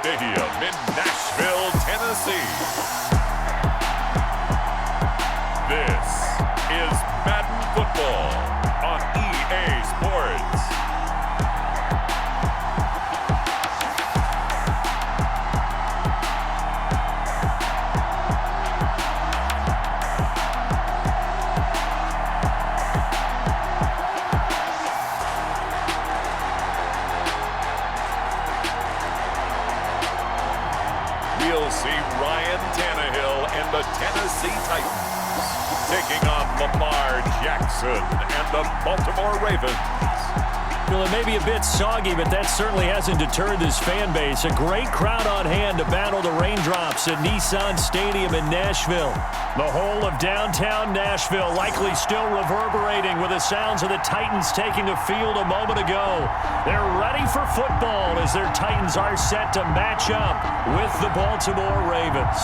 Stadium in Nashville, Tennessee. This is Madden Football on EA Sports. We'll see Ryan Tannehill and the Tennessee Titans taking on Lamar Jackson and the Baltimore Ravens. Well, it may be a bit soggy, but that certainly hasn't deterred this fan base. A great crowd on hand to battle the raindrops at Nissan Stadium in Nashville. The whole of downtown Nashville likely still reverberating with the sounds of the Titans taking the field a moment ago. They're ready for football as their Titans are set to match up with the Baltimore Ravens.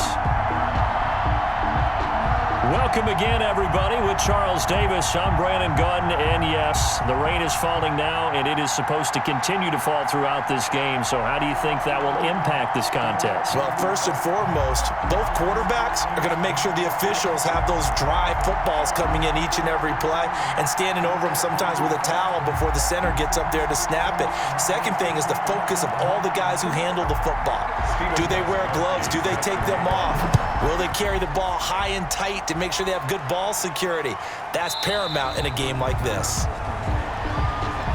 Welcome again, everybody, with Charles Davis. I'm Brandon Gaudin, and yes, the rain is falling now, and it is supposed to continue to fall throughout this game. So how do you think that will impact this contest? Well, first and foremost, both quarterbacks are going to make sure the officials have those dry footballs coming in each and every play and standing over them sometimes with a towel before the center gets up there to snap it. Second thing is the focus of all the guys who handle the football. Do they wear gloves? Do they take them off? Will they carry the ball high and tight to make sure they have good ball security? That's paramount in a game like this.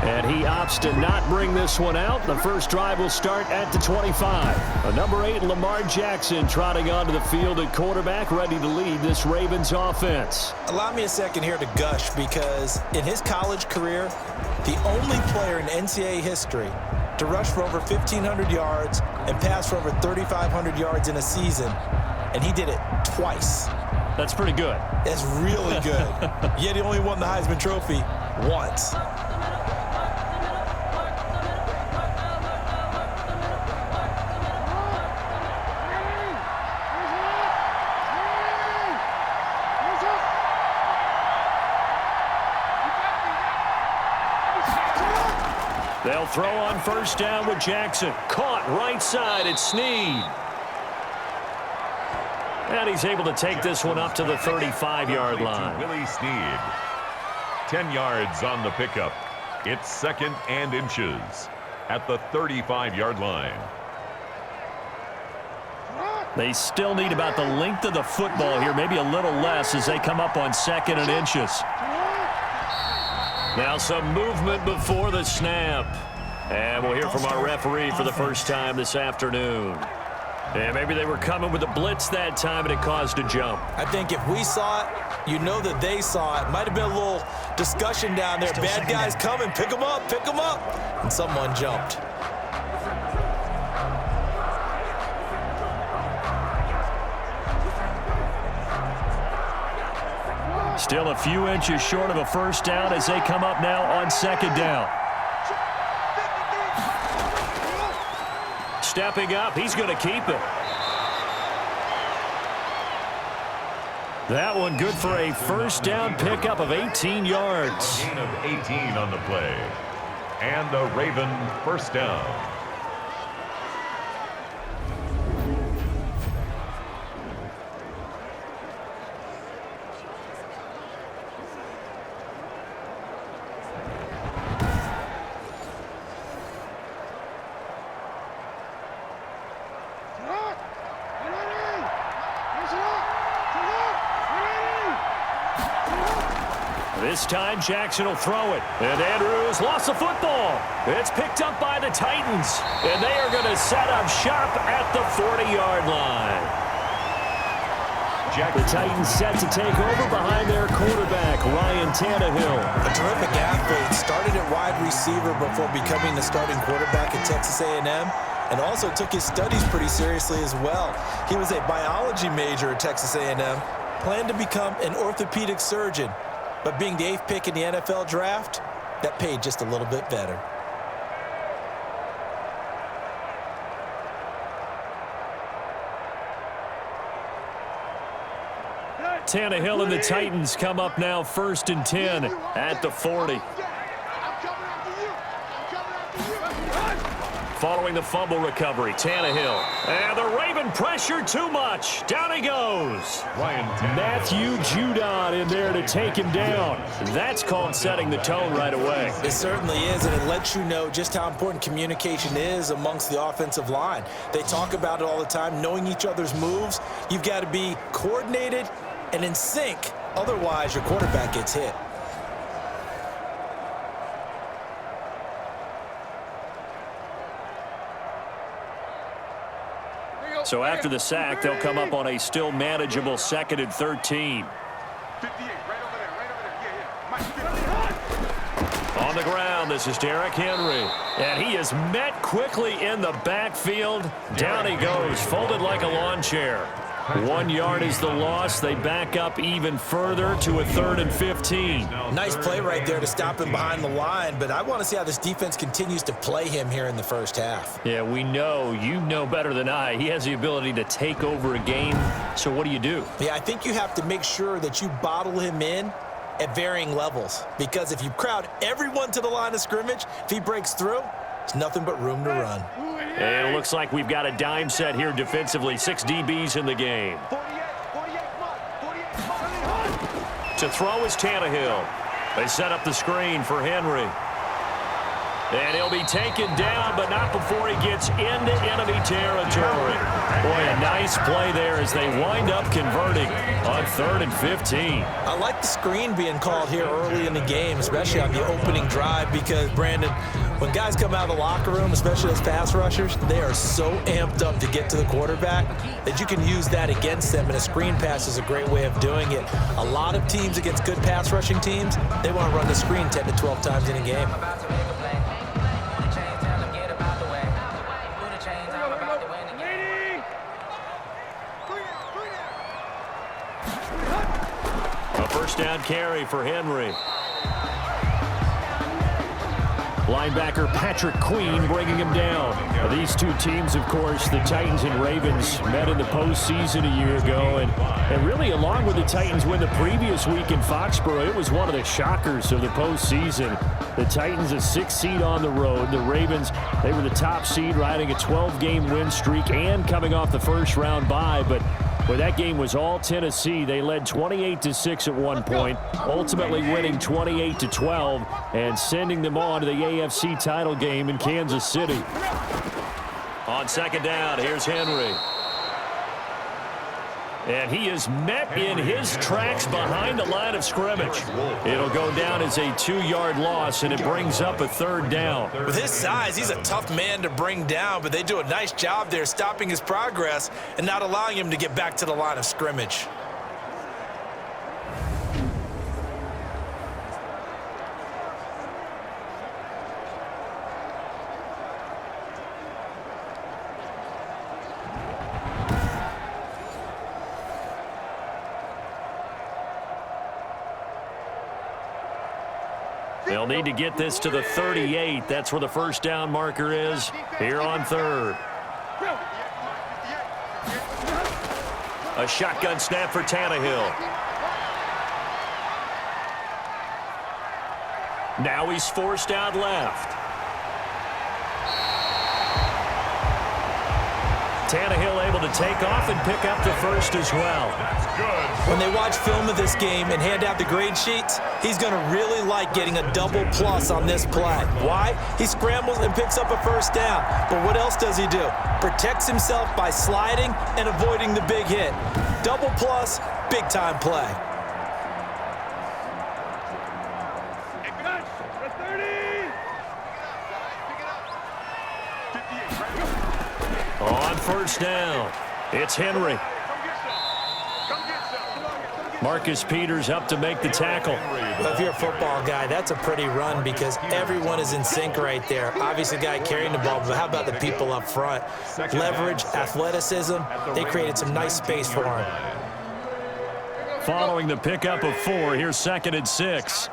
And he opts to not bring this one out. The first drive will start at the 25. A number 8, Lamar Jackson, trotting onto the field at quarterback, ready to lead this Ravens offense. Allow me a second here to gush, because in his college career, the only player in NCAA history to rush for over 1,500 yards and pass for over 3,500 yards in a season, and he did it twice. That's pretty good. That's really good. Yet he only won the Heisman Trophy once. They'll throw on first down with Jackson. Caught right side at Snead. And he's able to take this one up to the 35-yard line. Willie Snead. 10 yards on the pickup. It's second and inches at the 35-yard line. They still need about the length of the football here, maybe a little less as they come up on second and inches. Now some movement before the snap. And we'll hear from our referee for the first time this afternoon. And maybe they were coming with a blitz that time and it caused a jump. I think if we saw it, you know that they saw it. Might have been a little discussion down there. Bad guys coming. Pick them up. Pick them up. And someone jumped. Still a few inches short of a first down as they come up now on second down. Stepping up, he's going to keep it. That one good for a first down pickup of 18 yards. A gain of 18 on the play. And a Raven first down. This time, Jackson will throw it. And Andrews lost the football. It's picked up by the Titans. And they are going to set up shop at the 40-yard line. The Titans set to take over behind their quarterback, Ryan Tannehill. A terrific athlete. Started at wide receiver before becoming the starting quarterback at Texas A&M. And also took his studies pretty seriously as well. He was a biology major at Texas A&M. Planned to become an orthopedic surgeon. But being the 8th pick in the NFL draft, that paid just a little bit better. Tannehill and the Titans come up now first and 10 at the 40. following the fumble recovery. Tannehill. And the Raven pressure too much. Down he goes. Matthew Judon in there to take him down. That's called setting the tone right away. It certainly is, and it lets you know just how important communication is amongst the offensive line. They talk about it all the time, knowing each other's moves. You've got to be coordinated and in sync. Otherwise, your quarterback gets hit. So after the sack, they'll come up on a still manageable 2nd and 13. On the ground, this is Derrick Henry. And he is met quickly in the backfield. Down he goes, folded like a lawn chair. 1 yard is the loss. They back up even further to a 3rd and 15. Nice play right there to stop him behind the line, but I want to see how this defense continues to play him here in the first half. Yeah, we know. You know better than I. He has the ability to take over a game. So what do you do? Yeah, I think you have to make sure that you bottle him in at varying levels, because if you crowd everyone to the line of scrimmage, if he breaks through, it's nothing but room to run. And it looks like we've got a dime set here defensively. 6 DBs in the game. To throw is Tannehill. They set up the screen for Henry. And he'll be taken down, but not before he gets into enemy territory. Boy, a nice play there as they wind up converting on 3rd and 15. I like the screen being called here early in the game, especially on the opening drive, because, Brandon, when guys come out of the locker room, especially as pass rushers, they are so amped up to get to the quarterback that you can use that against them, and a screen pass is a great way of doing it. A lot of teams against good pass rushing teams, they want to run the screen 10 to 12 times in a game. A first down carry for Henry. Linebacker Patrick Queen bringing him down. These two teams, of course, the Titans and Ravens, met in the postseason a year ago. And really, along with the Titans win the previous week in Foxborough, it was one of the shockers of the postseason. The Titans, a 6th seed on the road. The Ravens, they were the top seed, riding a 12-game win streak and coming off the first-round bye. But where that game was all Tennessee, they led 28-6 at one point, ultimately winning 28-12 and sending them on to the AFC title game in Kansas City. On 2nd down, here's Henry. And he is met in his tracks behind the line of scrimmage. It'll go down as a 2-yard loss, and it brings up a 3rd down. With his size, he's a tough man to bring down, but they do a nice job there stopping his progress and not allowing him to get back to the line of scrimmage. They'll need to get this to the 38. That's where the first down marker is here on 3rd. A shotgun snap for Tannehill. Now he's forced out left. Tannehill able to take off and pick up the first as well. When they watch film of this game and hand out the grade sheets, he's going to really like getting a double plus on this play. Why? He scrambles and picks up a first down. But what else does he do? Protects himself by sliding and avoiding the big hit. Double plus, big time play. On first down, it's Henry. Marcus Peters up to make the tackle. If you're a football guy, that's a pretty run because everyone is in sync right there. Obviously, the guy carrying the ball, but how about the people up front? Leverage, athleticism, they created some nice space for him. Following the pickup of 4, here's 2nd and 6.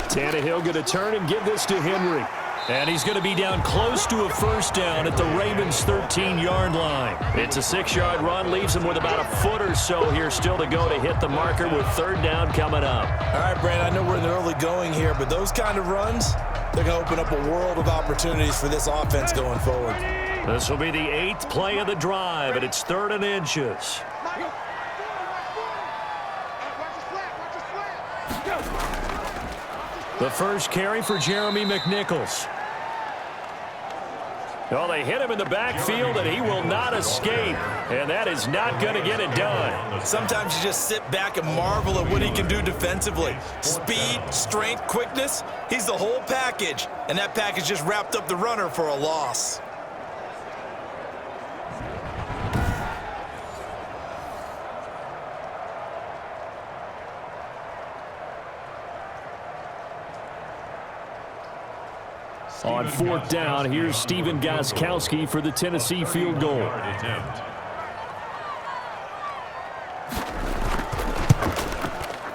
Tannehill going to turn and give this to Henry. And he's going to be down close to a first down at the Ravens' 13-yard line. It's a 6-yard run, leaves him with about a foot or so here still to go to hit the marker with third down coming up. All right, Brandon, I know we're in the early going here, but those kind of runs, they're going to open up a world of opportunities for this offense going forward. This will be the 8th play of the drive, and it's 3rd and inches. The first carry for Jeremy McNichols. Well, they hit him in the backfield, and he will not escape. And that is not going to get it done. Sometimes you just sit back and marvel at what he can do defensively. Speed, strength, quickness, he's the whole package. And that package just wrapped up the runner for a loss. On 4th down, here's Stephen Gostkowski for the Tennessee field goal.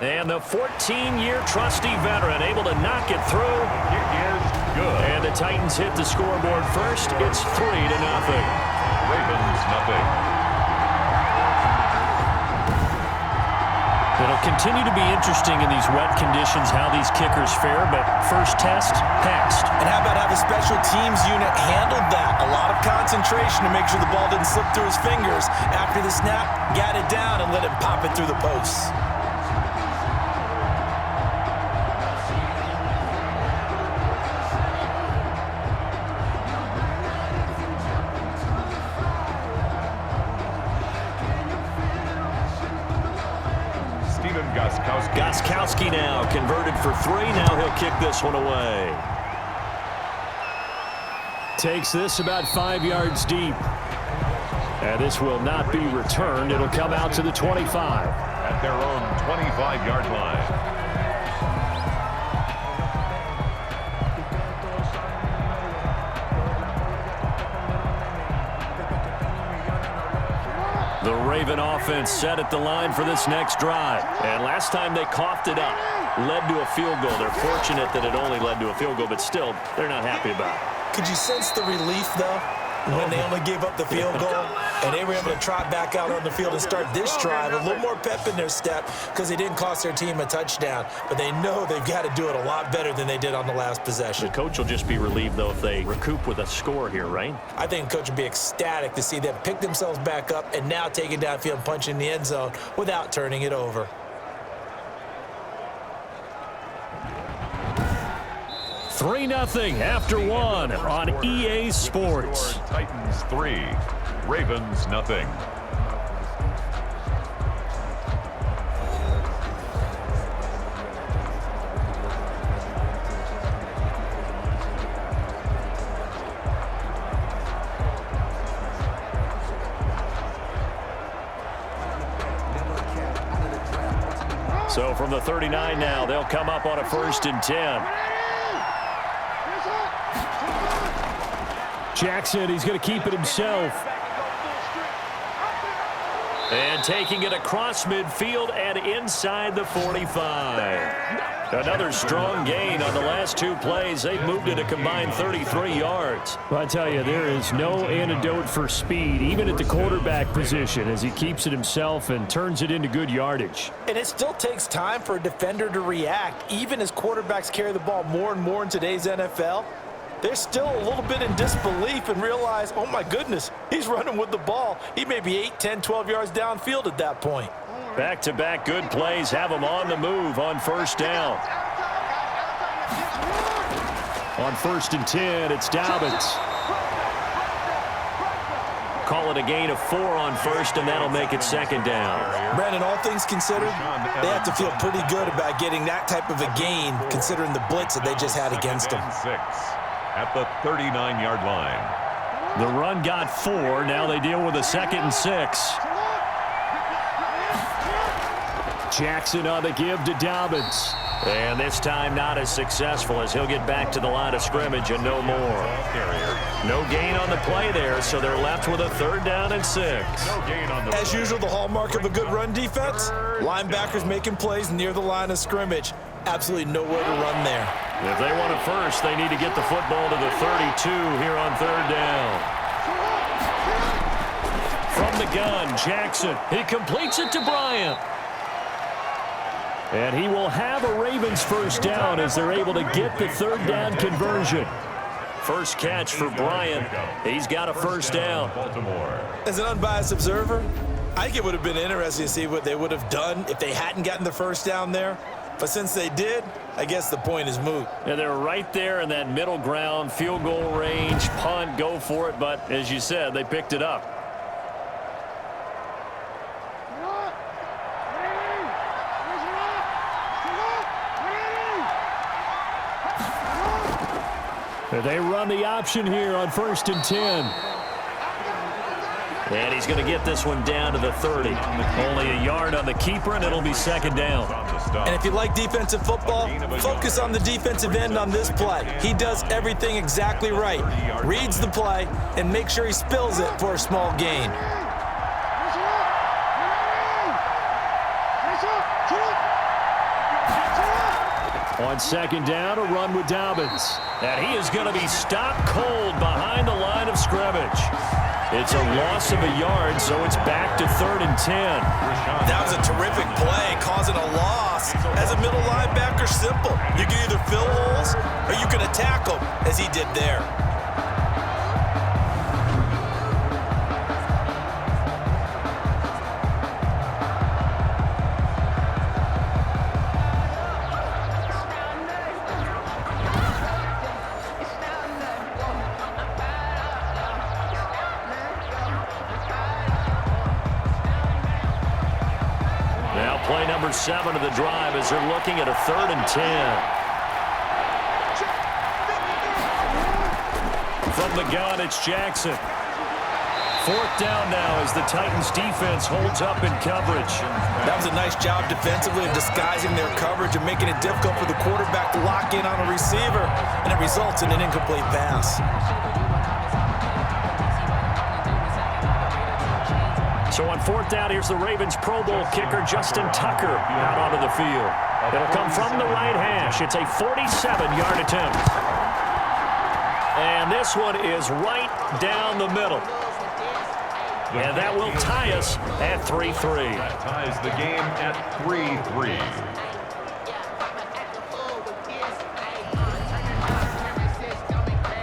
And the 14-year trusty veteran able to knock it through. Kick is good. And the Titans hit the scoreboard first. It's 3-0. Ravens nothing. It'll continue to be interesting in these wet conditions how these kickers fare, but first test, passed. And how about how the special teams unit handled that? A lot of concentration to make sure the ball didn't slip through his fingers. After the snap, got it down and let him pop it through the posts. Gostkowski now converted for 3. Now he'll kick this one away. Takes this about 5 yards deep. And this will not be returned. It'll come out to the 25. At their own 25-yard line. The Raven offense set at the line for this next drive. And last time they coughed it up, led to a field goal. They're fortunate that it only led to a field goal, but still, they're not happy about it. Could you sense the relief, though, when they only gave up the field goal and they were able to trot back out on the field and start this drive? A little more pep in their step because they didn't cost their team a touchdown, but they know they've got to do it a lot better than they did on the last possession. The coach will just be relieved, though, if they recoup with a score here, right? I think the coach would be ecstatic to see them pick themselves back up and now take it downfield and punch in the end zone without turning it over. 3-0 after 1 on EA Sports. Titans 3, Ravens nothing. So from the 39 now, they'll come up on a 1st and 10. Jackson, he's going to keep it himself. And taking it across midfield and inside the 45. Another strong gain on the last 2 plays. They've moved it a combined 33 yards. Well, I tell you, there is no antidote for speed, even at the quarterback position, as he keeps it himself and turns it into good yardage. And it still takes time for a defender to react, even as quarterbacks carry the ball more and more in today's NFL. They're still a little bit in disbelief and realize, oh my goodness, he's running with the ball. He may be 8, 10, 12 yards downfield at that point. Back-to-back good plays have him on the move on 1st down. On 1st and 10, it's Dobbins. Call it a gain of 4 on 1st, and that'll make it 2nd down. Brandon, all things considered, they have to feel pretty good about getting that type of a gain, considering the blitz that they just had against them. 6 at the 39-yard line. The run got 4. Now they deal with a 2nd and 6. Jackson on the give to Dobbins. And this time not as successful as he'll get back to the line of scrimmage and no more. No gain on the play there, so they're left with a 3rd down and 6. As usual, the hallmark of a good run defense, linebackers making plays near the line of scrimmage. Absolutely nowhere to run there. If they want it first, they need to get the football to the 32 here on third down. From the gun, Jackson. He completes it to Bryant. And he will have a Ravens first down as they're able to get the third down conversion. First catch for Bryant. He's got a first down. As an unbiased observer, I think it would have been interesting to see what they would have done if they hadn't gotten the first down there. But since they did, I guess the point is moot. And they're right there in that middle ground, field goal range, punt, go for it. But as you said, they picked it up. They run the option here on 1st and 10. And he's going to get this one down to the 30. Only a yard on the keeper, and it'll be second down. And if you like defensive football, focus on the defensive end on this play. He does everything exactly right. Reads the play and makes sure he spills it for a small gain. On second down, a run with Dobbins. And he is going to be stopped cold behind the line of scrimmage. It's a loss of a yard, so it's back to 3rd and 10. That was a terrific play, causing a loss. As a middle linebacker, simple. You can either fill holes or you can attack them, as he did there. Play number 7 of the drive as they're looking at a 3rd and 10. From the gun, it's Jackson. 4th down now as the Titans defense holds up in coverage. That was a nice job defensively of disguising their coverage and making it difficult for the quarterback to lock in on a receiver, and it results in an incomplete pass. So on 4th down, here's the Ravens Pro Bowl kicker, Justin Tucker, out onto the field. It'll come from the right hash. It's a 47-yard attempt. And this one is right down the middle. And that will tie us at 3-3. That ties the game at 3-3.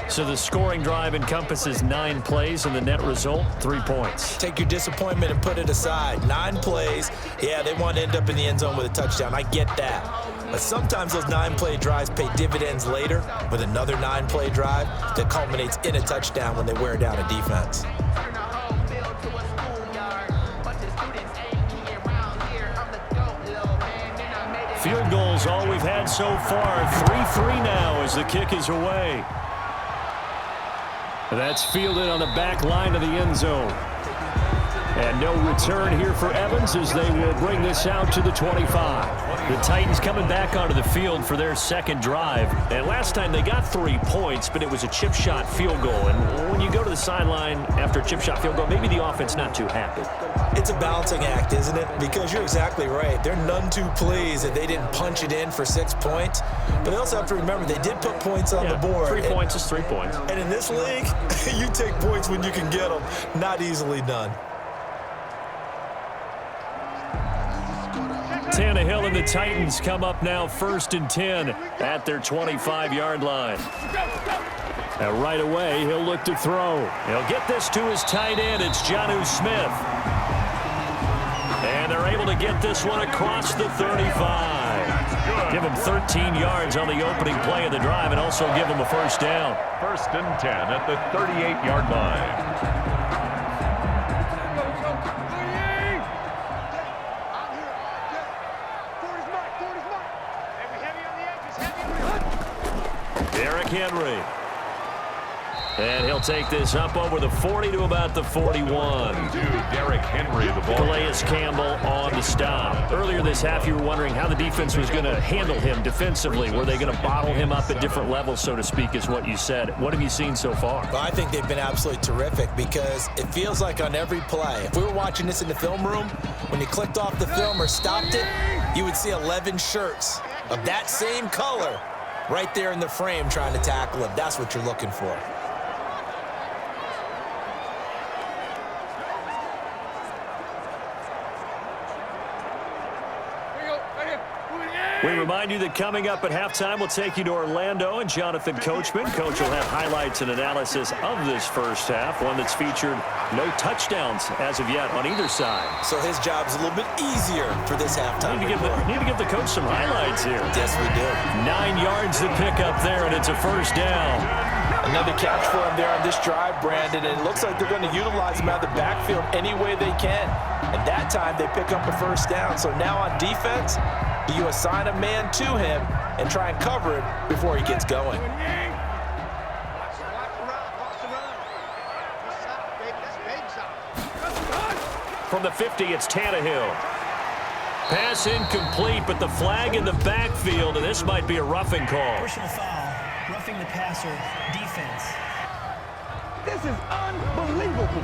So the scoring drive encompasses 9 plays, and the net result, 3 points. Take your disappointment and put it aside. 9 plays. Yeah, they want to end up in the end zone with a touchdown. I get that. But sometimes those 9-play drives pay dividends later with another 9-play drive that culminates in a touchdown when they wear down a defense. Field goals all we've had so far. 3-3 now as the kick is away. That's fielded on the back line of the end zone. And no return here for Evans as they will bring this out to the 25. The Titans coming back onto the field for their second drive. And last time they got 3 points, but it was a chip shot field goal. And when you go to the sideline after a chip shot field goal, maybe the offense not too happy. It's a balancing act, isn't it? Because you're exactly right. They're none too pleased that they didn't punch it in for 6 points. But they also have to remember they did put points on the board. 3 points is 3 points. And in this league, you take points when you can get them. Not easily done. Tannehill and the Titans come up now 1st and 10 at their 25-yard line. And right away, he'll look to throw. He'll get this to his tight end. It's Jonnu Smith. And they're able to get this one across the 35. Give him 13 yards on the opening play of the drive and also give him a first down. 1st and 10 at the 38-yard line. Henry. And he'll take this up over the 40 to about the 41. Derrick Henry, the ball. Calais Campbell on the stop. Earlier this half, you were wondering how the defense was going to handle him defensively. Were they going to bottle him up at different levels, so to speak, is what you said. What have you seen so far? Well, I think they've been absolutely terrific because it feels like on every play, if we were watching this in the film room, when you clicked off the film or stopped it, you would see 11 shirts of that same color right there in the frame trying to tackle him. That's what you're looking for. We remind you that coming up at halftime, we'll take you to Orlando and Jonathan Coachman. Coach will have highlights and analysis of this first half, one that's featured no touchdowns as of yet on either side. So his job is a little bit easier for this halftime. Need to give the coach some highlights here. Yes, we do. 9 yards to pick up there, and it's a first down. Another catch for him there on this drive, Brandon, and it looks like they're going to utilize him out of the backfield any way they can. And that time, they pick up a first down. So now on defense, you assign a man to him and try and cover it before he gets going. From the 50, it's Tannehill. Pass incomplete, but the flag in the backfield, and this might be a roughing call. Personal foul, roughing the passer, defense. This is unbelievable.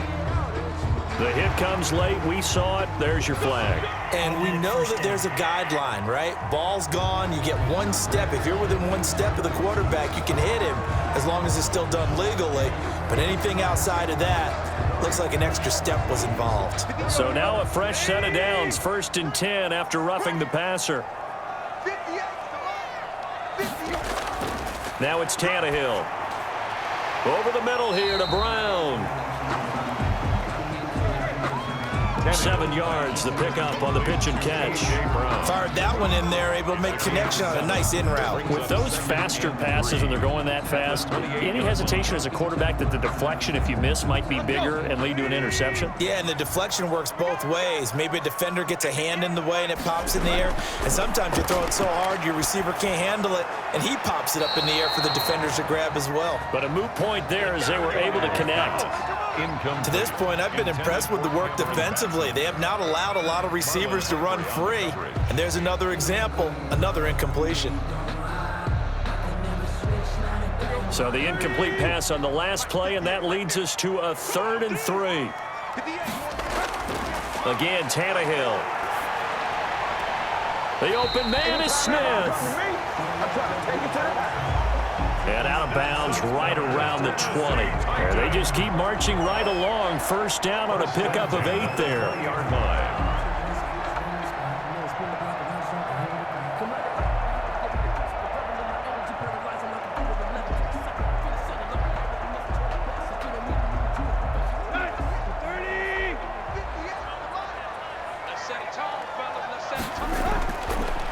The hit comes late. We saw it. There's your flag. And we know that there's a guideline, right? Ball's gone. You get one step. If you're within one step of the quarterback, you can hit him as long as it's still done legally. But anything outside of that, looks like an extra step was involved. So now a fresh set of downs. 1st and 10 after roughing the passer. Now it's Tannehill. Over the middle here to Brown. 7 yards, the pickup on the pitch and catch. Fired that one in there, able to make connection on a nice in route. With those faster passes when they're going that fast, any hesitation as a quarterback that the deflection, if you miss, might be bigger and lead to an interception? Yeah, and the deflection works both ways. Maybe a defender gets a hand in the way and it pops in the air. And sometimes you throw it so hard your receiver can't handle it, and he pops it up in the air for the defenders to grab as well. But a moot point there as they were able to connect. To this point, I've been impressed with the work defensively. They have not allowed a lot of receivers to run free. And there's another example, another incompletion. So the incomplete pass on the last play, and that leads us to a 3rd and 3. Again, Tannehill. The open man is Smith. And out of bounds right around the 20. And they just keep marching right along. First down on a pickup of 8 there.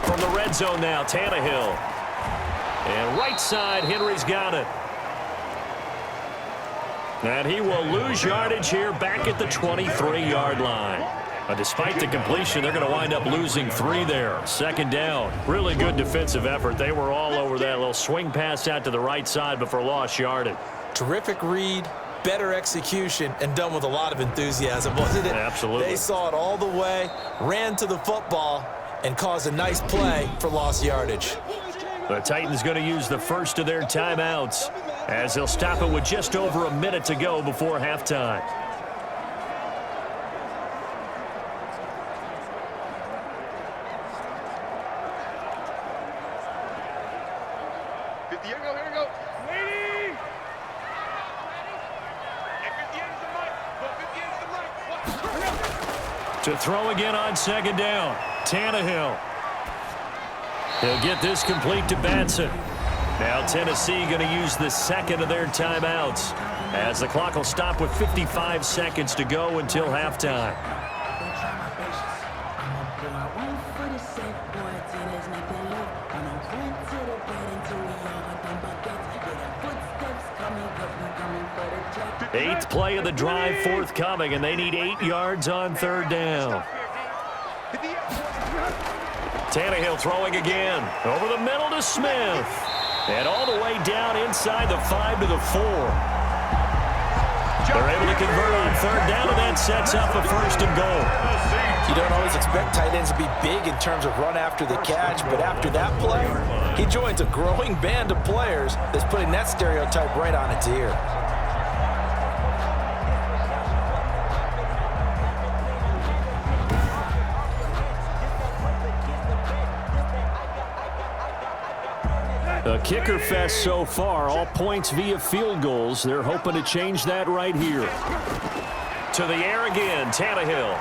From the red zone now, Tannehill. And right side, Henry's got it. And he will lose yardage here back at the 23-yard line. Despite the completion, they're going to wind up losing 3 there. 2nd down. Really good defensive effort. They were all over that little swing pass out to the right side before lost yardage. Terrific read, better execution, and done with a lot of enthusiasm, wasn't it? Absolutely. They saw it all the way, ran to the football, and caused a nice play for lost yardage. The Titans going to use the first of their timeouts as they'll stop it with just over a minute to go before halftime. Here we go. Waiting. To throw again on 2nd down. Tannehill. He'll get this complete to Batson. Now Tennessee going to use the 2nd of their timeouts as the clock will stop with 55 seconds to go until halftime. Eighth play of the drive forthcoming, and they need 8 yards on 3rd down. Tannehill throwing again. Over the middle to Smith. And all the way down inside the 5 to the 4. They're able to convert on 3rd down, and that sets up a 1st and goal. You don't always expect tight ends to be big in terms of run after the catch, but after that play, he joins a growing band of players that's putting that stereotype right on its ear. A kicker fest so far, all points via field goals. They're hoping to change that right here. To the air again, Tannehill.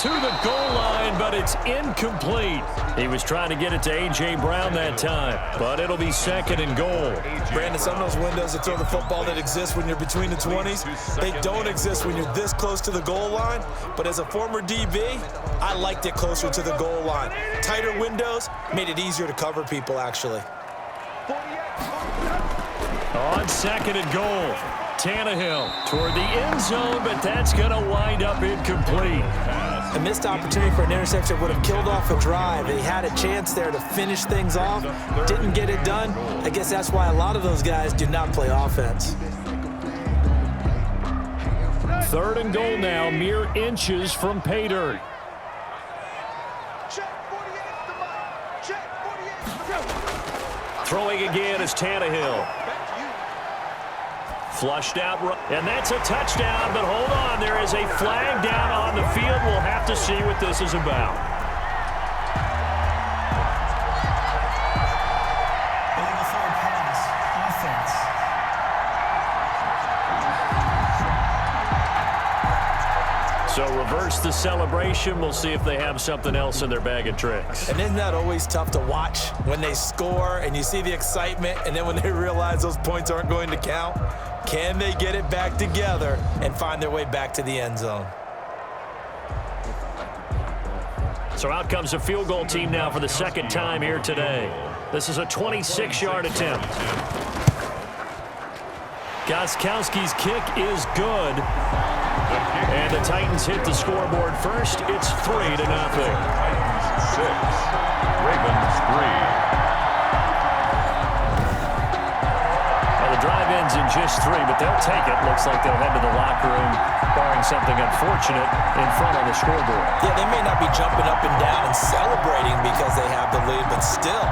To the goal line, but it's incomplete. He was trying to get it to A.J. Brown that time, but it'll be 2nd and goal. Brandon, some of those windows to throw the football that exist when you're between the 20s, they don't exist when you're this close to the goal line. But as a former DB, I liked it closer to the goal line. Tighter windows made it easier to cover people, actually. On 2nd and goal, Tannehill toward the end zone, but that's going to wind up incomplete. A missed opportunity for an interception would have killed off a drive. They had a chance there to finish things off, didn't get it done. I guess that's why a lot of those guys do not play offense. 3rd and goal now, mere inches from pay dirt. Throwing again is Tannehill. Flushed out, and that's a touchdown, but hold on, there is a flag down on the field. We'll have to see what this is about. Illegal forward pass, offense. So reverse the celebration. We'll see if they have something else in their bag of tricks. And isn't that always tough to watch when they score and you see the excitement, and then when they realize those points aren't going to count? Can they get it back together and find their way back to the end zone? So out comes a field goal team now for the 2nd time here today. This is a 26-yard attempt. Gostkowski's kick is good. And the Titans hit the scoreboard first. It's 3-0. Titans 6, Ravens 3. The drive ends in just 3, but they'll take it. Looks like they'll head to the locker room, barring something unfortunate, in front on the scoreboard. Yeah, they may not be jumping up and down and celebrating because they have the lead, but still,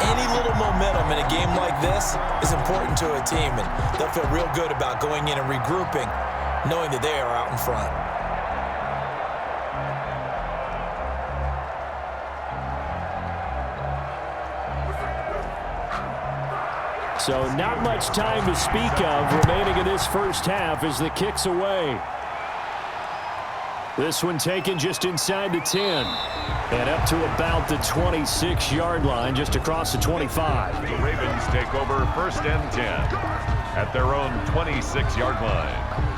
any little momentum in a game like this is important to a team, and they'll feel real good about going in and regrouping, knowing that they are out in front. So not much time to speak of remaining in this first half as the kick's away. This one taken just inside the 10 and up to about the 26-yard line, just across the 25. The Ravens take over 1st and 10 at their own 26-yard line.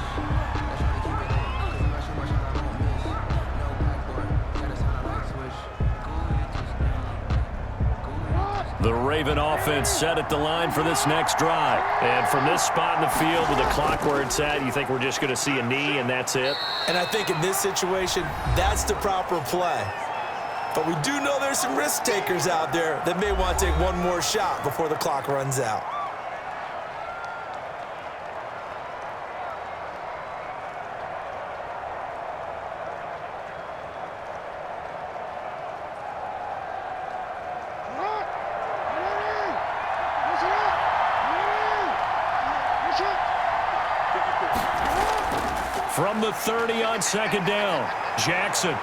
The Raven offense set at the line for this next drive. And from this spot in the field with the clock where it's at, you think we're just going to see a knee and that's it? And I think in this situation, that's the proper play. But we do know there's some risk takers out there that may want to take one more shot before the clock runs out. From the 30 on 2nd down, Jackson.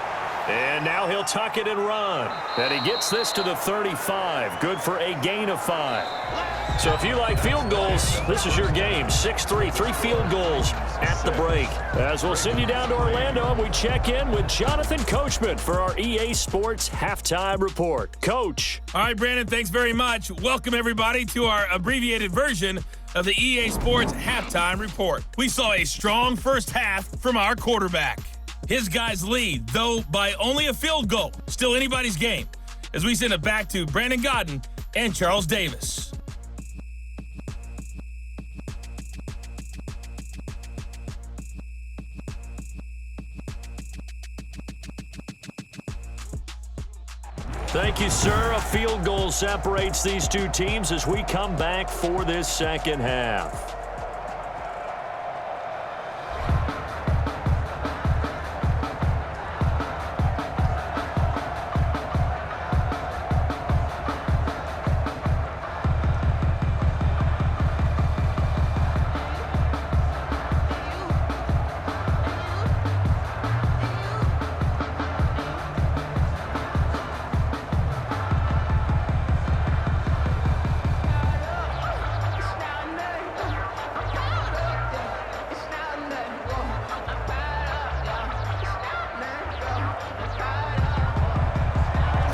And now he'll tuck it and run. And he gets this to the 35. Good for a gain of 5. So if you like field goals, this is your game. 6-3, 3 field goals at the break. As we'll send you down to Orlando, we check in with Jonathan Coachman for our EA Sports Halftime Report. Coach. All right, Brandon, thanks very much. Welcome, everybody, to our abbreviated version of the EA Sports Halftime Report. We saw a strong first half from our quarterback. His guys lead, though by only a field goal. Still anybody's game, as we send it back to Brandon Godden and Charles Davis. Thank you, sir. A field goal separates these two teams as we come back for this second half.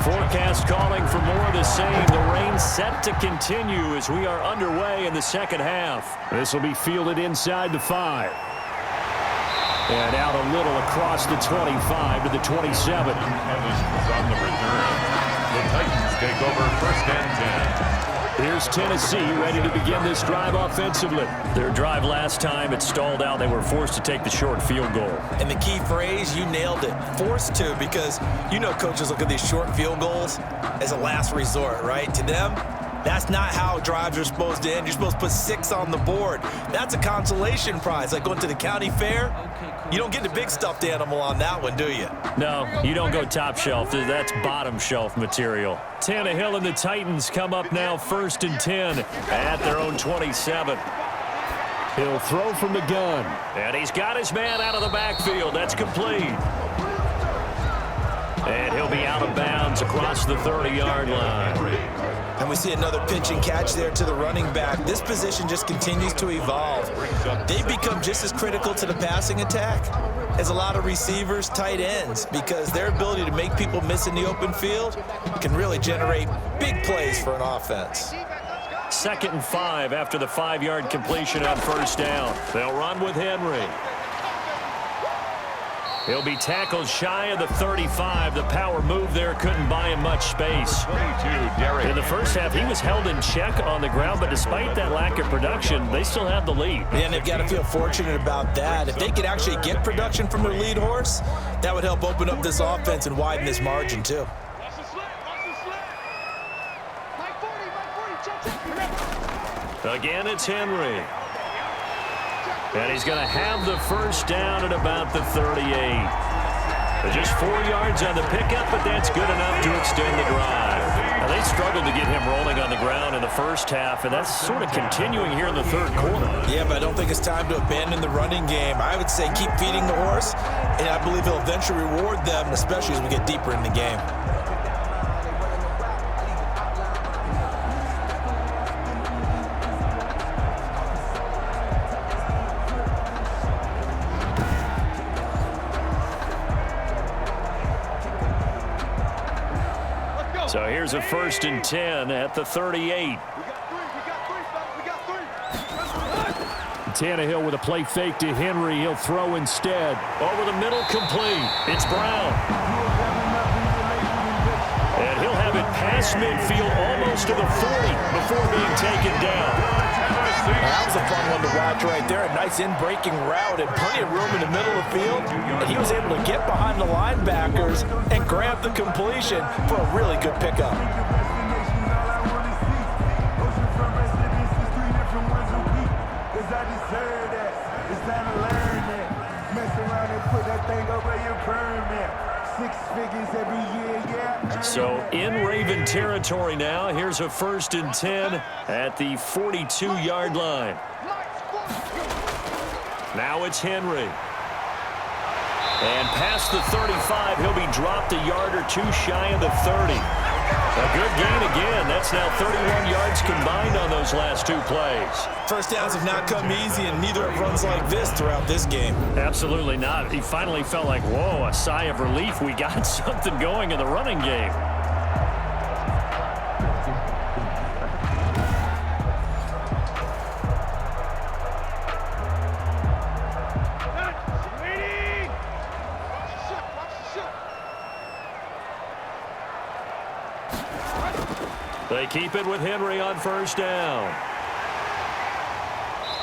Forecast calling for more of the same. The rain set to continue as we are underway in the second half. This will be fielded inside the 5. And out a little across the 25 to the 27. Evans is on the return. The Titans take over 1st and 10. Here's Tennessee ready to begin this drive offensively. Their drive last time, it stalled out. They were forced to take the short field goal. And the key phrase, you nailed it, forced to, because you know coaches look at these short field goals as a last resort, right? To them, that's not how drives are supposed to end. You're supposed to put 6 on the board. That's a consolation prize, like going to the county fair. You don't get the big stuffed animal on that one, do you? No, you don't go top shelf. That's bottom shelf material. Tannehill and the Titans come up now 1st and 10 at their own 27. He'll throw from the gun. And he's got his man out of the backfield. That's complete. And he'll be out of bounds across the 30-yard line. And we see another pitch and catch there to the running back. This position just continues to evolve. They've become just as critical to the passing attack as a lot of receivers, tight ends, because their ability to make people miss in the open field can really generate big plays for an offense. 2nd and 5 after the 5-yard completion on 1st down. They'll run with Henry. He'll be tackled shy of the 35. The power move there couldn't buy him much space. In the first half, he was held in check on the ground, but despite that lack of production, they still have the lead. Yeah, and they've got to feel fortunate about that. If they could actually get production from their lead horse, that would help open up this offense and widen this margin, too. Again, it's Henry. And he's going to have the 1st down at about the 38. Just 4 yards on the pickup, but that's good enough to extend the drive. Now, they struggled to get him rolling on the ground in the first half, and that's sort of continuing here in the 3rd quarter. Yeah, but I don't think it's time to abandon the running game. I would say keep feeding the horse, and I believe he'll eventually reward them, especially as we get deeper in the game. So here's a 1st and 10 at the 38. Tannehill with a play fake to Henry. He'll throw instead. Over the middle, complete. It's Brown. And he'll have it past midfield almost to the 40 before being taken down. That was a fun one to watch right there. A nice in-breaking route and plenty of room in the middle of the field. And he was able to get behind the linebackers and grab the completion for a really good pickup. So in Raven territory now. Here's a 1st and 10 at the 42-yard line. Now it's Henry. And past the 35, he'll be dropped a yard or 2 shy of the 30. A good gain again. That's now 31 yards combined on those last 2 plays. First downs have not come easy, and neither have runs like this throughout this game. Absolutely not. He finally felt like, whoa, a sigh of relief. We got something going in the running game. They keep it with Henry on 1st down.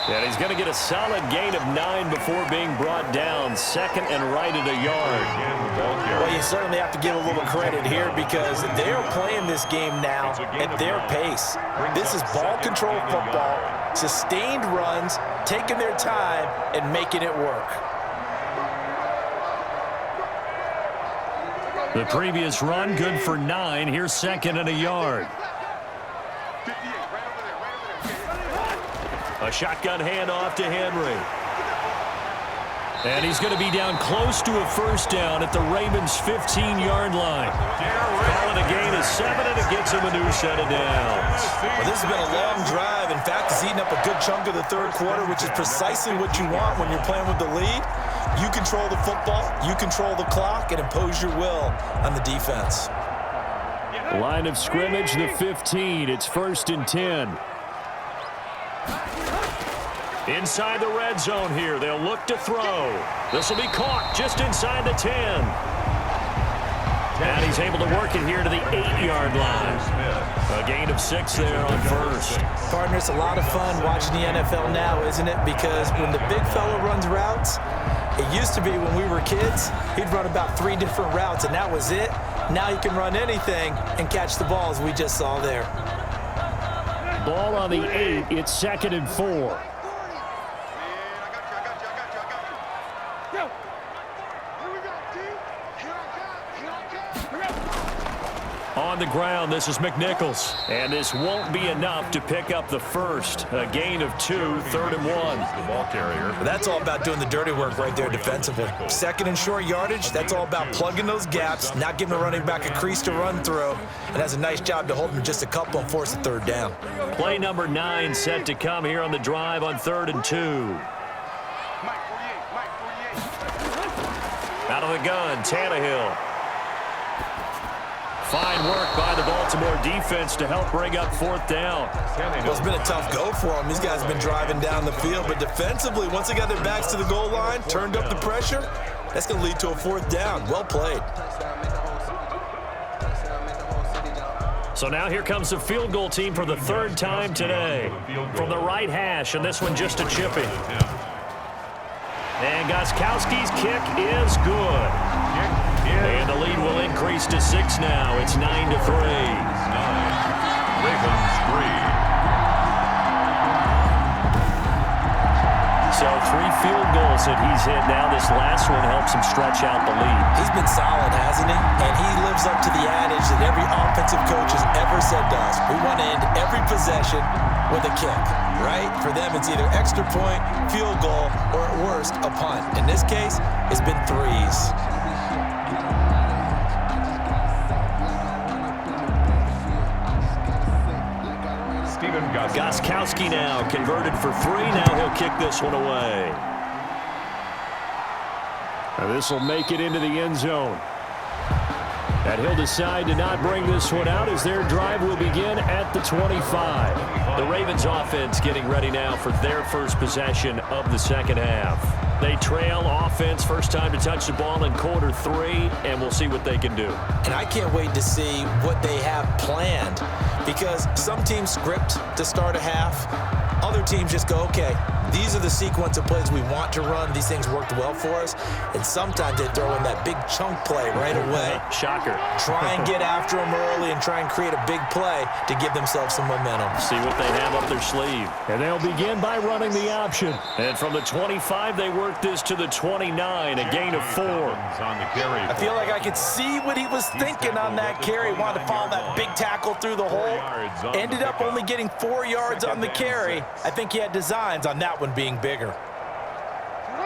And he's going to get a solid gain of 9 before being brought down. 2nd and right at a yard. Well, you certainly have to give a little credit here because they're playing this game now at their pace. This is ball control football, sustained runs, taking their time, and making it work. The previous run good for 9. Here's 2nd and a yard. A shotgun handoff to Henry. And he's going to be down close to a 1st down at the Ravens' 15-yard line. Calling a gain of 7, and it gets him a new set of downs. Well, this has been a long drive. In fact, it's eaten up a good chunk of the 3rd quarter, which is precisely what you want when you're playing with the lead. You control the football, you control the clock, and impose your will on the defense. Line of scrimmage, the 15. It's 1st and 10. Inside the red zone here. They'll look to throw. This will be caught just inside the 10. And he's able to work it here to the 8-yard line. A gain of 6 there on first. Partner, it's a lot of fun watching the NFL now, isn't it? Because when the big fella runs routes, it used to be when we were kids, he'd run about 3 different routes, and that was it. Now he can run anything and catch the ball, as we just saw there. Ball on the 8. It's 2nd and 4. On the ground, this is McNichols. And this won't be enough to pick up the first. A gain of 2, 3rd and 1. The ball carrier. That's all about doing the dirty work right there defensively. 2nd and short yardage, that's all about plugging those gaps, not giving the running back a crease to run through, and has a nice job to hold him just a couple and force a 3rd down. Play number 9 set to come here on the drive on 3rd and 2. Out of the gun, Tannehill. Fine work by the Baltimore defense to help bring up 4th down. Well, it's been a tough go for them. These guys have been driving down the field, but defensively, once they got their backs to the goal line, turned up the pressure, that's going to lead to a 4th down. Well played. So now here comes the field goal team for the 3rd time today. From the right hash, and this one just a chipping. And Gostkowski's kick is good. And the lead will increase to 6 now. It's 9-3. 9. Ravens 3. So 3 field goals that he's hit now. This last one helps him stretch out the lead. He's been solid, hasn't he? And he lives up to the adage that every offensive coach has ever said to us. We want to end every possession with a kick, right? For them, it's either extra point, field goal, or at worst, a punt. In this case, it's been 3s. Gostkowski now converted for 3. Now he'll kick this one away. Now this will make it into the end zone. And he'll decide to not bring this one out as their drive will begin at the 25. The Ravens offense getting ready now for their first possession of the 2nd half. They trail offense, first time to touch the ball in quarter 3, and we'll see what they can do. And I can't wait to see what they have planned, because some teams script to start a half. Other teams just go, okay, these are the sequence of plays we want to run. These things worked well for us. And sometimes they throw in that big chunk play right away. Shocker. Try and get after them early and try and create a big play to give themselves some momentum. See what they have up their sleeve. And they'll begin by running the option. And from the 25, they work this to the 29, a gain of 4. I feel like I could see what he was thinking on that carry. Wanted to follow that big tackle through the hole. Ended up only getting 4 yards on the carry. I think he had designs on that one being bigger.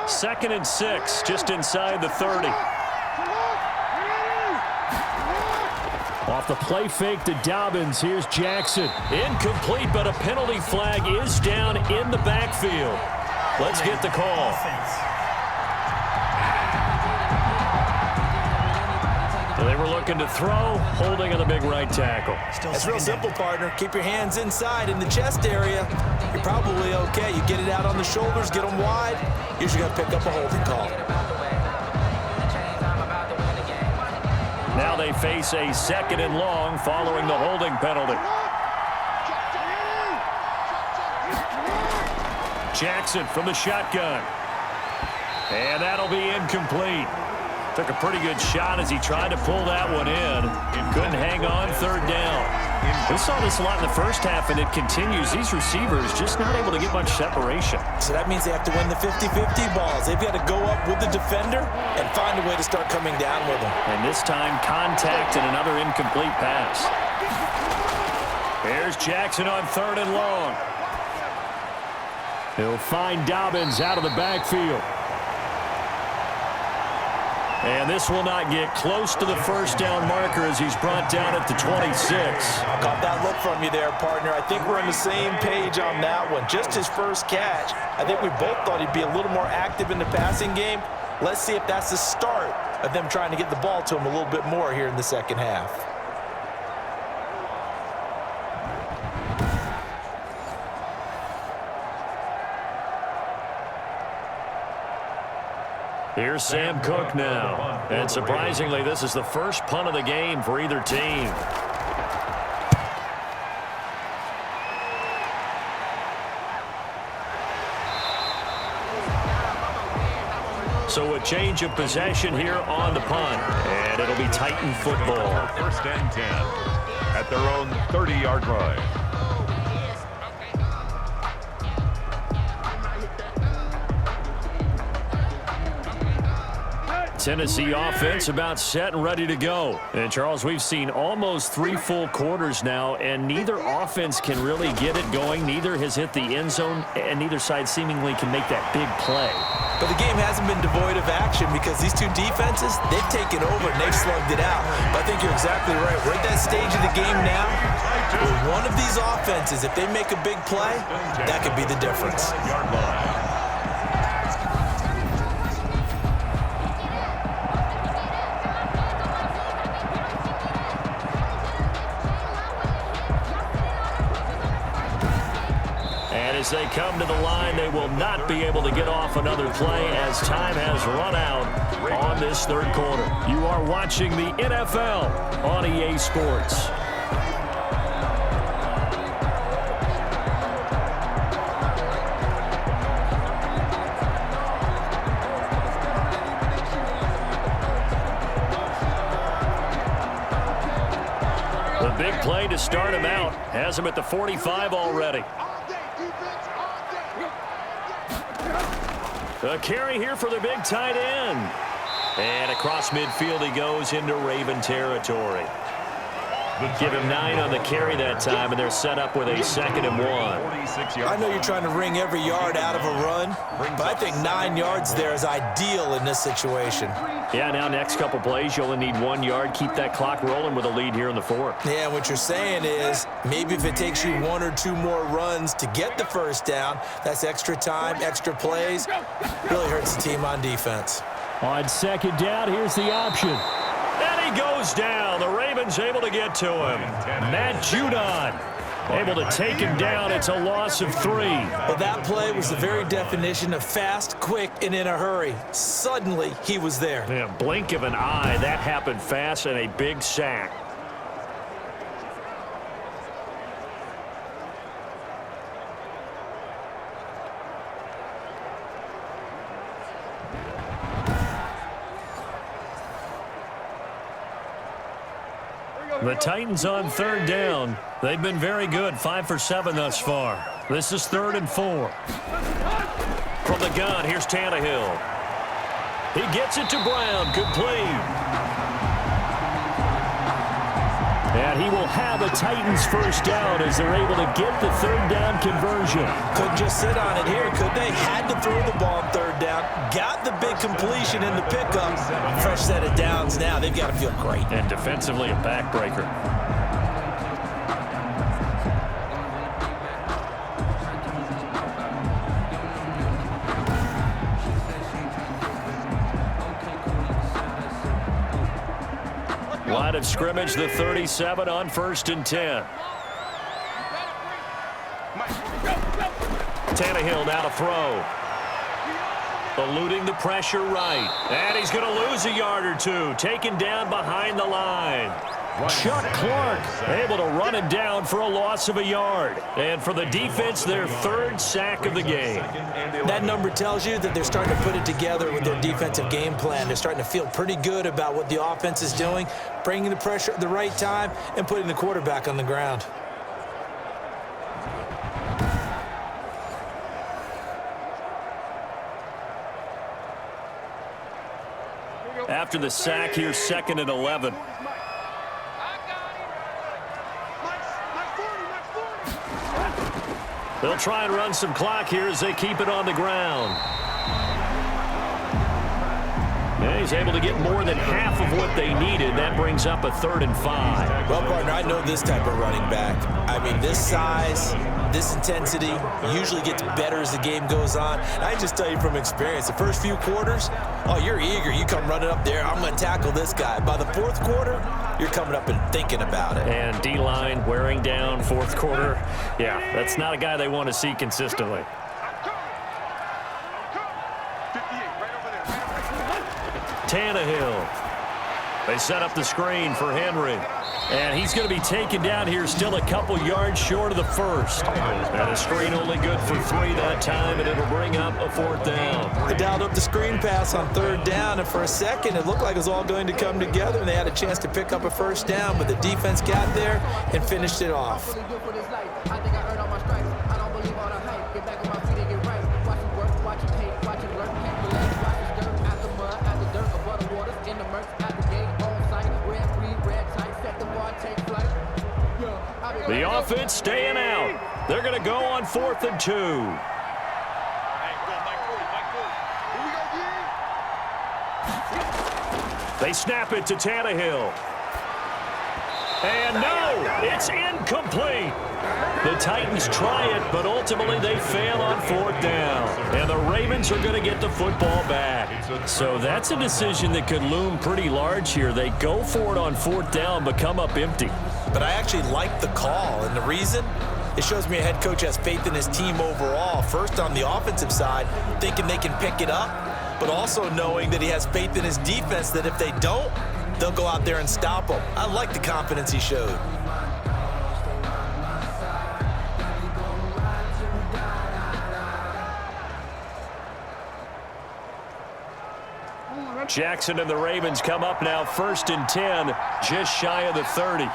2nd and 6, just inside the 30. Off the play fake to Dobbins, here's Jackson. Incomplete, but a penalty flag is down in the backfield. Let's get the call. They were looking to throw, holding on the big right tackle. It's real simple, partner. Keep your hands inside in the chest area. You're probably okay. You get it out on the shoulders, get them wide. Usually going to pick up a holding call. Now they face a 2nd and long following the holding penalty. Jackson from the shotgun. And that'll be incomplete. Took a pretty good shot as he tried to pull that one in. Couldn't hang on, 3rd down. We saw this a lot in the first half, and it continues. These receivers just not able to get much separation. So that means they have to win the 50-50 balls. They've got to go up with the defender and find a way to start coming down with them. And this time, contact and another incomplete pass. Here's Jackson on 3rd and long. He'll find Dobbins out of the backfield. And this will not get close to the 1st down marker as he's brought down at the 26. Got that look from you there, partner. I think we're on the same page on that one. Just his first catch. I think we both thought he'd be a little more active in the passing game. Let's see if that's the start of them trying to get the ball to him a little bit more here in the 2nd half. Here's Sam Cook now. And surprisingly, this is the first punt of the game for either team. So a change of possession here on the punt. And it'll be Titan football. First and 10 at their own 30-yard line. Tennessee offense about set and ready to go. And, Charles, we've seen almost 3 full quarters now, and neither offense can really get it going. Neither has hit the end zone, and neither side seemingly can make that big play. But the game hasn't been devoid of action because these two defenses, they've taken over and they've slugged it out. But I think you're exactly right. We're at that stage of the game now where one of these offenses, if they make a big play, that could be the difference. As they come to the line, they will not be able to get off another play as time has run out on this third quarter. You are watching the NFL on EA Sports. The big play to start him out has him at the 45 already. A carry here for the big tight end. And across midfield he goes into Raven territory. Give him 9 on the carry that time, and they're set up with a 2nd and 1. I know you're trying to wring every yard out of a run, but I think 9 yards there is ideal in this situation. Yeah, now next couple plays, you only need 1 yard. Keep that clock rolling with a lead here in the 4th. Yeah, what you're saying is maybe if it takes you 1 or 2 more runs to get the first down, that's extra time, extra plays. Really hurts the team on defense. On 2nd down, here's the option. And he goes down. The Ravens able to get to him. Matt Judon able to take him down. It's a loss of 3. Well, that play was the very definition of fast, quick, and in a hurry. Suddenly, he was there. Yeah, blink of an eye. That happened fast and a big sack. The Titans on 3rd down. They've been very good, 5 for 7 thus far. This is 3rd and 4. From the gun, here's Tannehill. He gets it to Brown, complete. And he will have a Titans first down as they're able to get the 3rd down conversion. Couldn't just sit on it here, could they? Had to throw the ball on 3rd down. Got the big completion in the pickup. Fresh set of downs now. They've got to feel great. And defensively, a backbreaker. Line of scrimmage, the 37 on 1st and 10. Tannehill now to throw. Eluding the pressure right. And he's going to lose a yard or 2. Taken down behind the line. Chuck Clark able to run him down for a loss of a yard. And for the defense, their 3rd sack of the game. That number tells you that they're starting to put it together with their defensive game plan. They're starting to feel pretty good about what the offense is doing, bringing the pressure at the right time, and putting the quarterback on the ground. After the sack, here's 2nd and 11. They'll try and run some clock here as they keep it on the ground. Yeah, he's able to get more than half of what they needed. That brings up a 3rd and 5. Well, partner, I know this type of running back. I mean, this size, this intensity usually gets better as the game goes on. And I just tell you from experience, the first few quarters, oh, you're eager. You come running up there, I'm going to tackle this guy. By the 4th quarter, you're coming up and thinking about it. And D-line wearing down 4th quarter. Yeah, that's not a guy they want to see consistently. Tannehill. They set up the screen for Henry. And he's going to be taken down here still a couple yards short of the first. And a screen only good for 3 that time, and it'll bring up a 4th down. They dialed up the screen pass on 3rd down, and for a second it looked like it was all going to come together, and they had a chance to pick up a 1st down, but the defense got there and finished it off. The offense staying out. They're going to go on 4th and 2. They snap it to Tannehill. And no, it's incomplete. The Titans try it, but ultimately they fail on 4th down. And the Ravens are going to get the football back. So that's a decision that could loom pretty large here. They go for it on 4th down, but come up empty. But I actually like the call, and the reason? It shows me a head coach has faith in his team overall. First, on the offensive side, thinking they can pick it up, but also knowing that he has faith in his defense that if they don't, they'll go out there and stop them. I like the confidence he showed. Jackson and the Ravens come up now 1st and 10, just shy of the 30.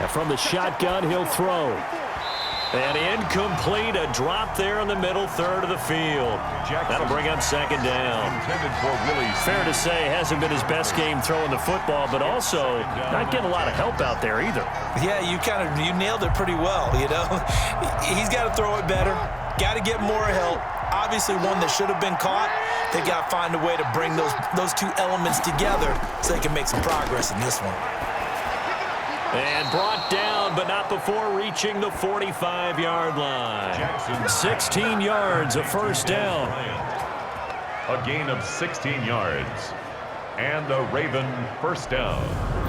And from the shotgun, he'll throw. And incomplete, a drop there in the middle 3rd of the field. That'll bring up 2nd down. Fair to say, hasn't been his best game throwing the football, but also not getting a lot of help out there either. Yeah, you nailed it pretty well, you know. He's got to throw it better, got to get more help. Obviously one that should have been caught. They got to find a way to bring those 2 elements together so they can make some progress in this one. And brought down, but not before reaching the 45-yard line. 16 yards, a 1st down. A gain of 16 yards. And a Raven 1st down.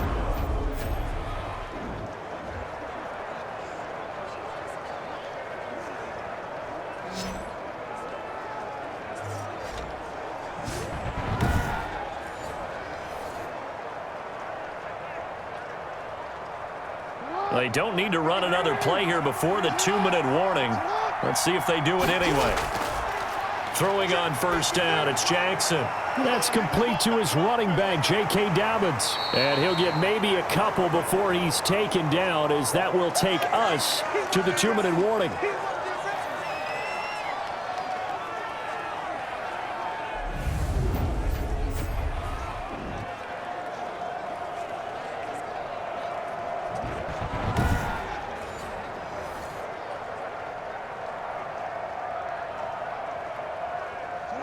They don't need to run another play here before the 2-minute warning. Let's see if they do it anyway. Throwing on 1st down, it's Jackson. That's complete to his running back, J.K. Dobbins. And he'll get maybe a couple before he's taken down, as that will take us to the 2-minute warning.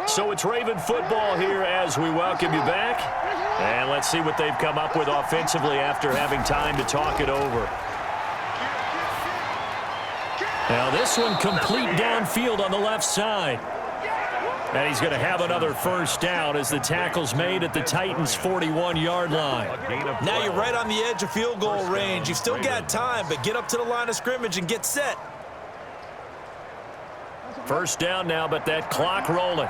So it's Raven football here as we welcome you back. And let's see what they've come up with offensively after having time to talk it over. Now this one complete downfield on the left side. And he's going to have another 1st down as the tackle's made at the Titans' 41-yard line. Now you're right on the edge of field goal range. You've still got time, but get up to the line of scrimmage and get set. 1st down now, but that clock rolling.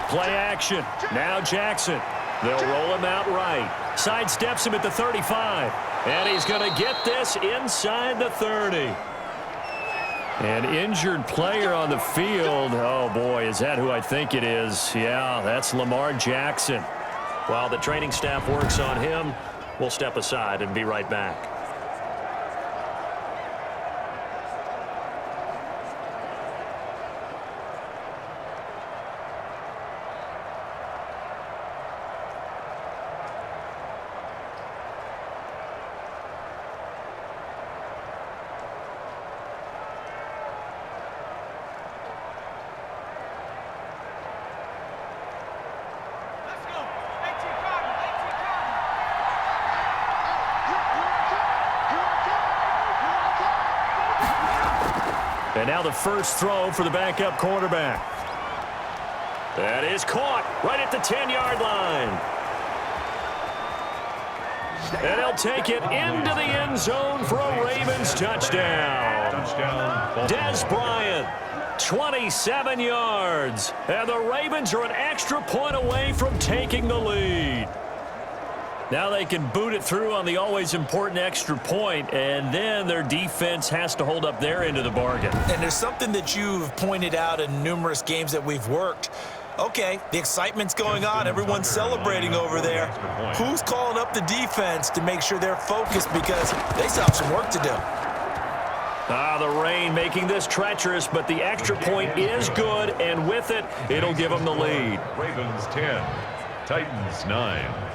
Play action. Now Jackson. They'll roll him out right. Sidesteps him at the 35. And he's going to get this inside the 30. An injured player on the field. Oh, boy, is that who I think it is? Yeah, that's Lamar Jackson. While the training staff works on him, we'll step aside and be right back. And now the first throw for the backup quarterback. That is caught right at the 10-yard line. And he'll take it into the end zone for a Ravens touchdown. Des Bryant. 27 yards. And the Ravens are an extra point away from taking the lead. Now they can boot it through on the always important extra point, and then their defense has to hold up their end of the bargain. And there's something that you've pointed out in numerous games that we've worked. Okay, the excitement's going on. Everyone's celebrating over there. Who's calling up the defense to make sure they're focused, because they still have some work to do? The rain making this treacherous, but the extra point is good, and with it, it'll give them the lead. Ravens 10, Titans 9.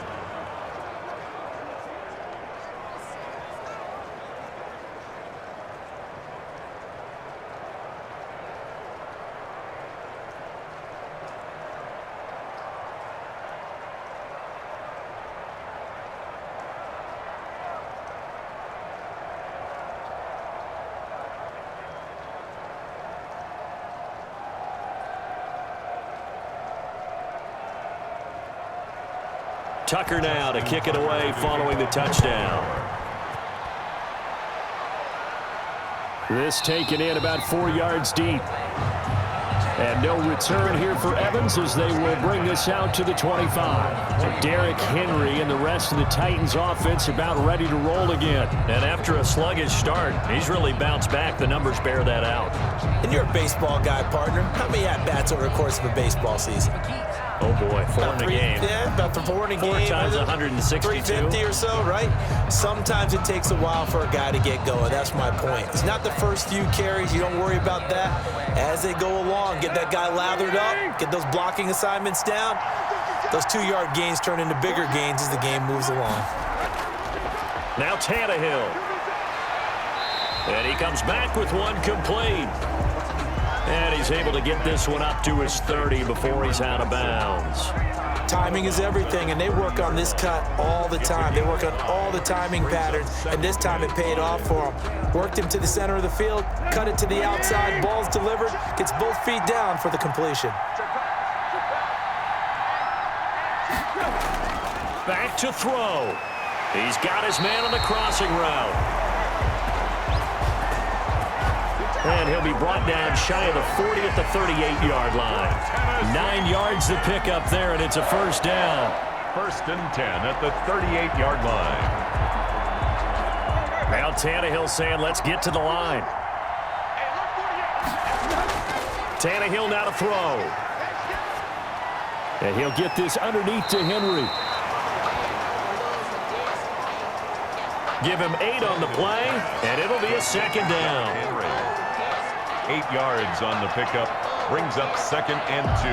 Tucker now to kick it away following the touchdown. This taken in about 4 yards deep. And no return here for Evans as they will bring this out to the 25. So Derrick Henry and the rest of the Titans offense about ready to roll again. And after a sluggish start, he's really bounced back. The numbers bear that out. And you're a baseball guy, partner. How many at-bats over the course of a baseball season? Oh, boy, four in a game. Yeah, about 4 in a game. 4 times 162. 350 or so, right? Sometimes it takes a while for a guy to get going. That's my point. It's not the first few carries. You don't worry about that. As they go along, get that guy lathered up, get those blocking assignments down. Those 2-yard gains turn into bigger gains as the game moves along. Now Tannehill. And he comes back with one complete. And he's able to get this one up to his 30 before he's out of bounds. Timing is everything, and they work on this cut all the time. They work on all the timing patterns, and this time it paid off for him. Worked him to the center of the field, cut it to the outside, ball's delivered, gets both feet down for the completion. Back to throw. He's got his man on the crossing route. And he'll be brought down shy of the 40 at the 38-yard line. 9 yards to pick up there, and it's a first down. 1st and 10 at the 38-yard line. Now Tannehill saying, let's get to the line. Tannehill now to throw. And he'll get this underneath to Henry. Give him 8 on the play, and it'll be a second down. 8 yards on the pickup, brings up 2nd and 2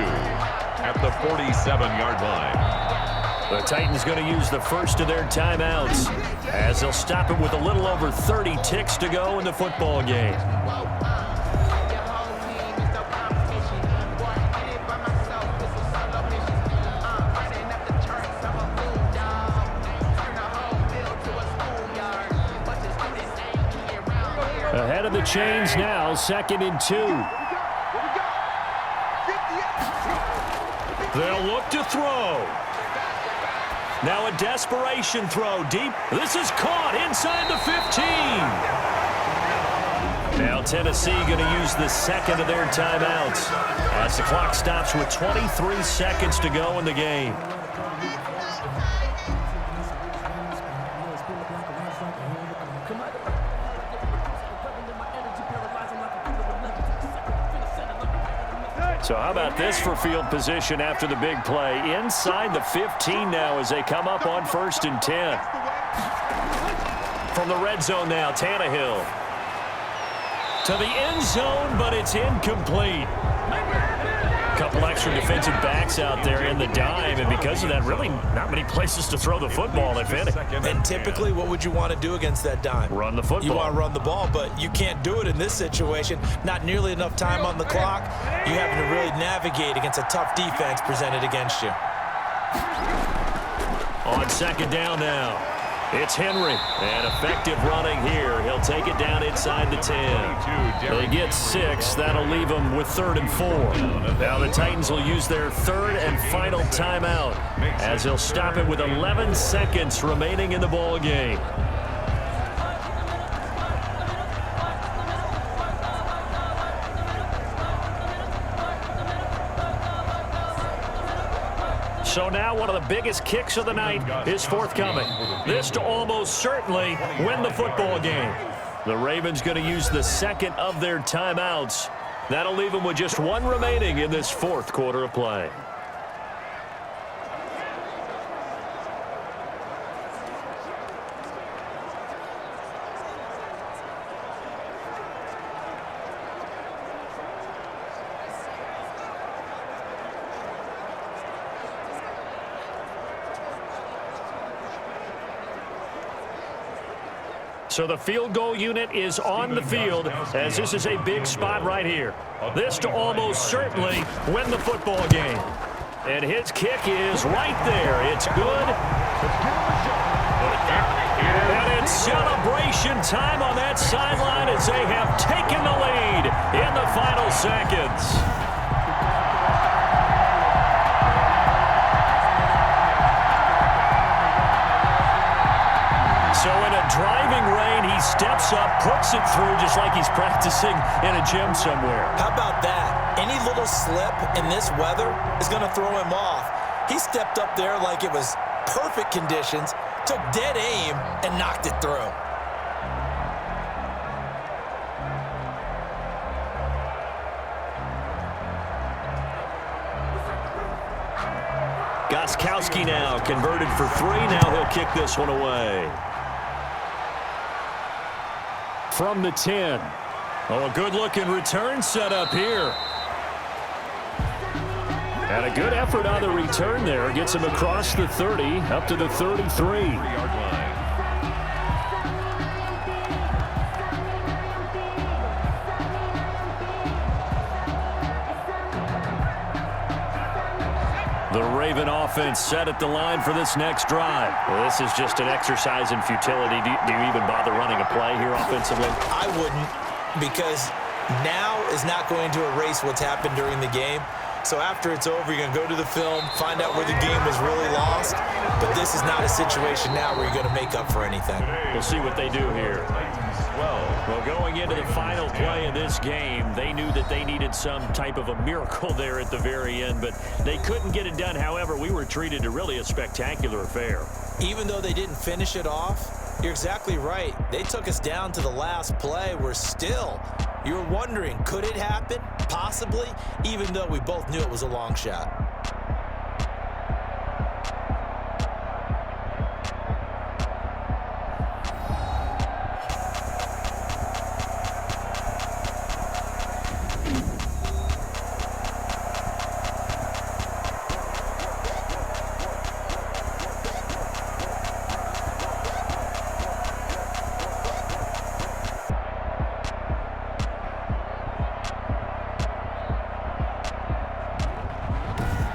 at the 47-yard line. The Titans going to use the first of their timeouts as they'll stop it with a little over 30 ticks to go in the football game. Ahead of the chains now, 2nd and 2. They'll look to throw. Now a desperation throw deep. This is caught inside the 15. Now Tennessee going to use the second of their timeouts as the clock stops with 23 seconds to go in the game. So how about this for field position after the big play? Inside the 15 now as they come up on 1st and 10. From the red zone now, Tannehill. To the end zone, but it's incomplete. Couple extra defensive backs out there in the dime, and because of that, really not many places to throw the football, if any. And typically, what would you want to do against that dime? Run the football. You want to run the ball, but you can't do it in this situation. Not nearly enough time on the clock. You're having to really navigate against a tough defense presented against you. On 2nd down now. It's Henry, and effective running here. He'll take it down inside the 10. They get 6. That'll leave them with 3rd and 4. Now the Titans will use their 3rd and final timeout as they'll stop it with 11 seconds remaining in the ball game. So now one of the biggest kicks of the night is forthcoming. This to almost certainly win the football game. The Ravens going to use the second of their timeouts. That'll leave them with just one remaining in this fourth quarter of play. So the field goal unit is on the field as this is a big spot right here. This to almost certainly win the football game. And his kick is right there. It's good. And it's celebration time on that sideline as they have taken the lead in the final seconds. So in a driving rain, he steps up, puts it through just like he's practicing in a gym somewhere. How about that? Any little slip in this weather is going to throw him off. He stepped up there like it was perfect conditions, took dead aim, and knocked it through. Gostkowski now converted for 3. Now he'll kick this one away. From the 10. Oh, a good-looking return set up here. And a good effort on the return there. Gets him across the 30, up to the 33. The Raven offense set at the line for this next drive. Well, this is just an exercise in futility. Do you even bother running a play here offensively? I wouldn't, because now is not going to erase what's happened during the game. So after it's over, you're going to go to the film, find out where the game was really lost. But this is not a situation now where you're going to make up for anything. We'll see what they do here. Well, going into the final play of this game, they knew that they needed some type of a miracle there at the very end, but they couldn't get it done. However, we were treated to really a spectacular affair. Even though they didn't finish it off, you're exactly right. They took us down to the last play. We're still, you're wondering, could it happen? Possibly, even though we both knew it was a long shot.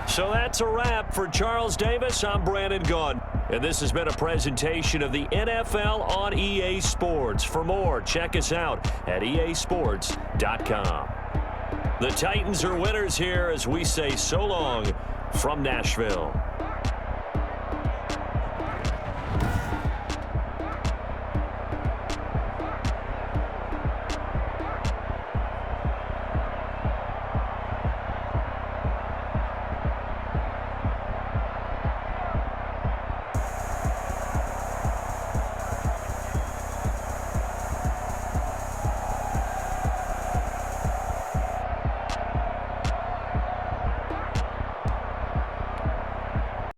So that's a wrap for Charles Davis. I'm Brandon Gunn. And this has been a presentation of the NFL on EA Sports. For more, check us out at easports.com. The Titans are winners here as we say so long from Nashville.